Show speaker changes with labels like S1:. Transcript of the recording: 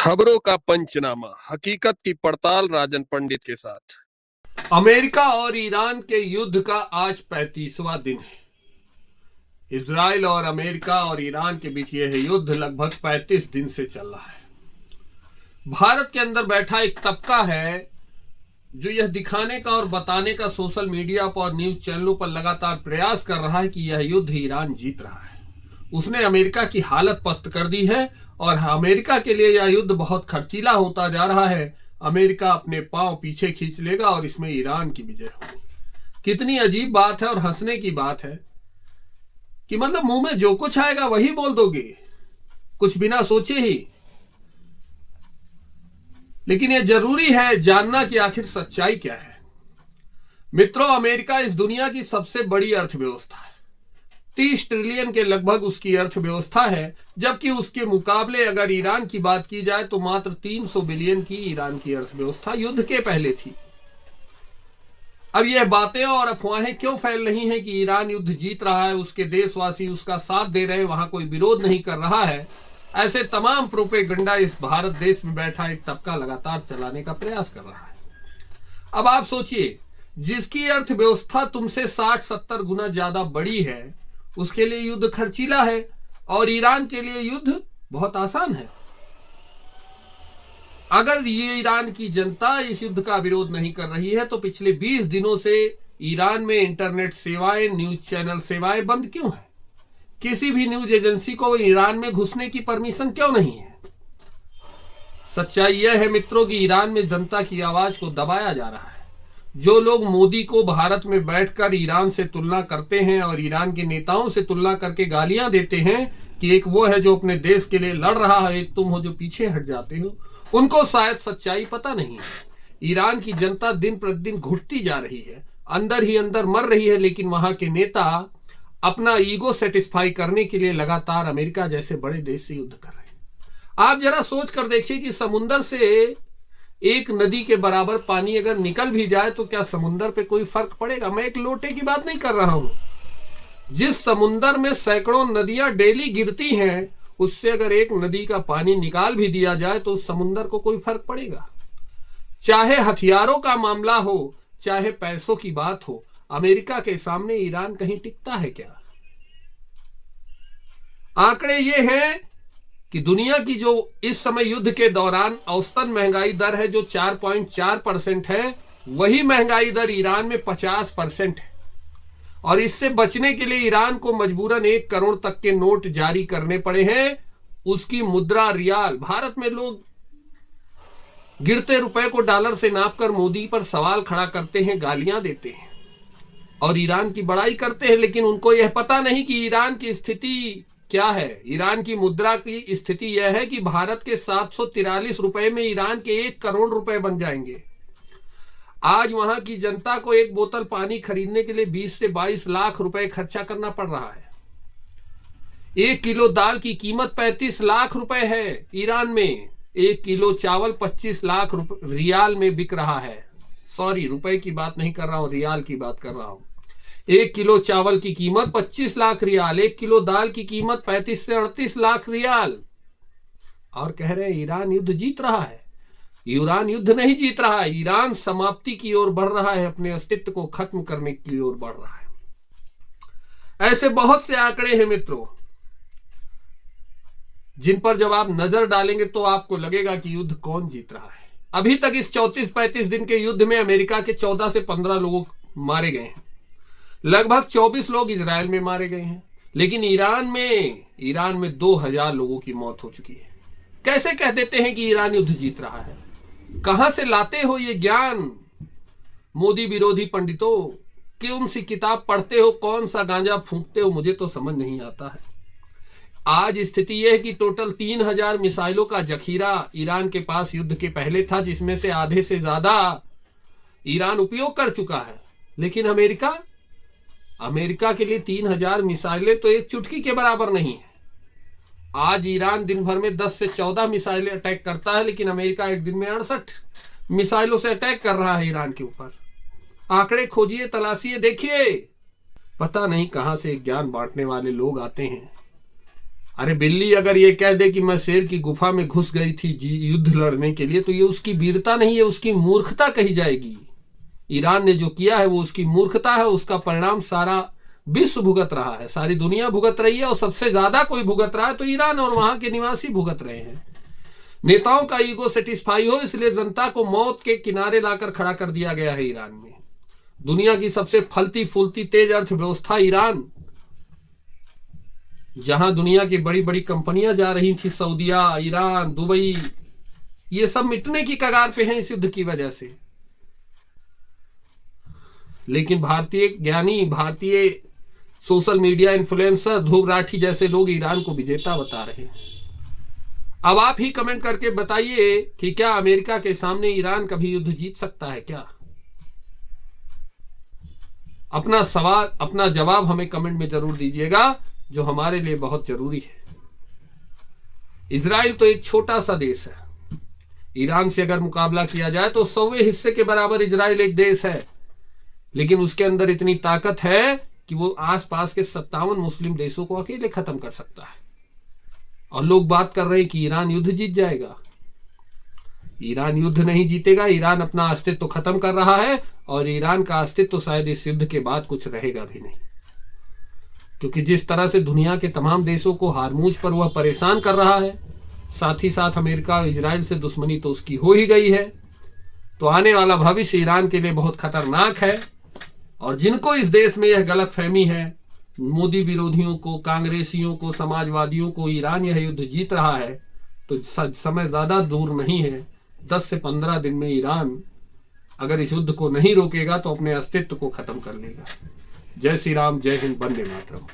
S1: खबरों का पंचनामा, हकीकत की पड़ताल राजन पंडित के साथ।
S2: अमेरिका और ईरान के युद्ध का आज 35वां दिन है। इजराइल और अमेरिका और ईरान के बीच यह युद्ध लगभग 35 दिन से चल रहा है। भारत के अंदर बैठा एक तबका है जो यह दिखाने का और बताने का सोशल मीडिया पर और न्यूज चैनलों पर लगातार प्रयास कर रहा है कि यह युद्ध ईरान जीत रहा है। उसने अमेरिका की हालत पस्त कर दी है और अमेरिका के लिए यह युद्ध बहुत खर्चीला होता जा रहा है। अमेरिका अपने पांव पीछे खींच लेगा और इसमें ईरान की विजय होगी। कितनी अजीब बात है और हंसने की बात है कि मतलब मुंह में जो कुछ आएगा वही बोल दोगे, कुछ बिना सोचे ही। लेकिन यह जरूरी है जानना कि आखिर सच्चाई क्या है। मित्रों, अमेरिका इस दुनिया की सबसे बड़ी अर्थव्यवस्था है। 30 ट्रिलियन के लगभग उसकी अर्थव्यवस्था है, जबकि उसके मुकाबले अगर ईरान की बात की जाए तो मात्र 300 बिलियन की ईरान की अर्थव्यवस्था युद्ध के पहले थी। अब यह बातें और अफवाहें क्यों फैल रही हैं कि ईरान युद्ध जीत रहा है, उसके देशवासी उसका साथ दे रहे हैं, वहां कोई विरोध नहीं कर रहा है। ऐसे तमाम प्रोपेगंडा इस भारत देश में बैठा एक तबका लगातार चलाने का प्रयास कर रहा है। अब आप सोचिए, जिसकी अर्थव्यवस्था तुमसे 60-70 गुना ज्यादा बड़ी है उसके लिए युद्ध खर्चीला है और ईरान के लिए युद्ध बहुत आसान है। अगर ये ईरान की जनता इस युद्ध का विरोध नहीं कर रही है तो पिछले 20 दिनों से ईरान में इंटरनेट सेवाएं, न्यूज चैनल सेवाएं बंद क्यों है? किसी भी न्यूज एजेंसी को ईरान में घुसने की परमिशन क्यों नहीं है? सच्चाई यह है मित्रों कि ईरान में जनता की आवाज को दबाया जा रहा है। जो लोग मोदी को भारत में बैठकर ईरान से तुलना करते हैं और ईरान के नेताओं से तुलना करके गालियां देते हैं कि एक वो है जो अपने देश के लिए लड़ रहा है, एक तुम हो जो पीछे हट जाते हो, उनको शायद सच्चाई पता नहीं है। ईरान की जनता दिन प्रतिदिन घुटती जा रही है, अंदर ही अंदर मर रही है, लेकिन वहां के नेता अपना ईगो सेटिस्फाई करने के लिए लगातार अमेरिका जैसे बड़े देश से युद्ध कर रहे हैं। आप जरा सोच कर देखिए कि समुद्र से एक नदी के बराबर पानी अगर निकल भी जाए तो क्या समुद्र पे कोई फर्क पड़ेगा? मैं एक लोटे की बात नहीं कर रहा हूं। जिस समुद्र में सैकड़ों नदियां डेली गिरती हैं, उससे अगर एक नदी का पानी निकाल भी दिया जाए तो समुद्र को कोई फर्क पड़ेगा? चाहे हथियारों का मामला हो, चाहे पैसों की बात हो, अमेरिका के सामने ईरान कहीं टिकता है क्या? आंकड़े ये हैं कि दुनिया की जो इस समय युद्ध के दौरान औसतन महंगाई दर है जो 4.4% है, वही महंगाई दर ईरान में 50% है। और इससे बचने के लिए ईरान को मजबूरन 1 करोड़ तक के नोट जारी करने पड़े हैं। उसकी मुद्रा रियाल, भारत में लोग गिरते रुपए को डॉलर से नापकर मोदी पर सवाल खड़ा करते हैं, गालियां देते हैं और ईरान की बड़ाई करते हैं, लेकिन उनको यह पता नहीं कि ईरान की स्थिति क्या है। ईरान की मुद्रा की स्थिति यह है कि भारत के 743 रुपए में ईरान के 1 करोड़ रुपए बन जाएंगे। आज वहां की जनता को एक बोतल पानी खरीदने के लिए 20 से 22 लाख रुपए खर्चा करना पड़ रहा है। 1 किलो दाल की कीमत 35 लाख रुपए है ईरान में। 1 किलो चावल 25 लाख रियाल में बिक रहा है। सॉरी, रुपए की बात नहीं कर रहा हूं, रियाल की बात कर रहा हूं। 1 किलो चावल की कीमत 25 लाख रियाल, 1 किलो दाल की कीमत 35 से 38 लाख रियाल। और कह रहे हैं ईरान युद्ध जीत रहा है। ईरान युद्ध नहीं जीत रहा है, ईरान समाप्ति की ओर बढ़ रहा है, अपने अस्तित्व को खत्म करने की ओर बढ़ रहा है। ऐसे बहुत से आंकड़े हैं मित्रों, जिन पर जब आप नजर डालेंगे तो आपको लगेगा कि युद्ध कौन जीत रहा है। अभी तक इस 34-35 दिन के युद्ध में अमेरिका के 14 से 15 लोग मारे गए हैं। लगभग 24 लोग इजराइल में मारे गए हैं, लेकिन ईरान में 2000 लोगों की मौत हो चुकी है। कैसे कह देते हैं कि ईरान युद्ध जीत रहा है? कहां से लाते हो ये ज्ञान मोदी विरोधी पंडितों? कौन सी किताब पढ़ते हो, कौन सा गांजा फूंकते हो? मुझे तो समझ नहीं आता है। आज स्थिति यह है कि टोटल 3000 मिसाइलों का जखीरा ईरान के पास युद्ध के पहले था, जिसमें से आधे से ज्यादा ईरान उपयोग कर चुका है। लेकिन अमेरिका के लिए 3000 मिसाइलें तो एक चुटकी के बराबर नहीं है। आज ईरान दिन भर में 10 से 14 मिसाइलें अटैक करता है, लेकिन अमेरिका एक दिन में 68 मिसाइलों से अटैक कर रहा है ईरान के ऊपर। आंकड़े खोजिए, तलाशिए, देखिए। पता नहीं कहां से ज्ञान बांटने वाले लोग आते हैं। अरे बिल्ली अगर ये कह दे कि मैं शेर की गुफा में घुस गई थी युद्ध लड़ने के लिए, तो ये उसकी वीरता नहीं है, उसकी मूर्खता कही जाएगी। ईरान ने जो किया है वो उसकी मूर्खता है। उसका परिणाम सारा विश्व भुगत रहा है, सारी दुनिया भुगत रही है, और सबसे ज्यादा कोई भुगत रहा है तो ईरान और वहां के निवासी भुगत रहे हैं। नेताओं का ईगो सेटिस्फाई हो, इसलिए जनता को मौत के किनारे लाकर खड़ा कर दिया गया है ईरान में। दुनिया की सबसे फलती फूलती तेज अर्थव्यवस्था ईरान, जहां दुनिया की बड़ी बड़ी कंपनियां जा रही थी, सऊदिया, ईरान, दुबई, ये सब मिटने की कगार पे हैं इस युद्ध की वजह से। लेकिन भारतीय ज्ञानी, भारतीय social media influencer, Dhruv Rathee जैसे लोग ईरान को विजेता बता रहे हैं। अब आप ही कमेंट करके बताइए कि क्या अमेरिका के सामने ईरान कभी युद्ध जीत सकता है क्या? अपना सवाल, अपना जवाब हमें कमेंट में जरूर दीजिएगा, जो हमारे लिए बहुत जरूरी है। इजराइल तो एक छोटा सा देश है, ईरान से अगर मुकाबला किया जाए तो 100वें हिस्से के बराबर इजराइल एक देश है, लेकिन उसके अंदर इतनी ताकत है कि वो आसपास के 57 मुस्लिम देशों को अकेले खत्म कर सकता है। और लोग बात कर रहे हैं कि ईरान युद्ध जीत जाएगा। ईरान युद्ध नहीं जीतेगा, ईरान अपना अस्तित्व खत्म कर रहा है, और ईरान का अस्तित्व शायद इस युद्ध के बाद कुछ रहेगा भी नहीं, क्योंकि जिस तरह से दुनिया के तमाम देशों को हारमूज पर वह परेशान कर रहा है, साथ ही साथ अमेरिका और इजराइल से दुश्मनी तो उसकी हो ही गई है। तो आने वाला भविष्य ईरान के लिए बहुत खतरनाक है। और जिनको इस देश में यह गलतफहमी है, मोदी विरोधियों को, कांग्रेसियों को, समाजवादियों को, ईरान यह युद्ध जीत रहा है, तो समय ज्यादा दूर नहीं है। 10 से 15 दिन में ईरान अगर इस युद्ध को नहीं रोकेगा तो अपने अस्तित्व को खत्म कर लेगा। जय श्री राम, जय हिंद, वंदे मातरम।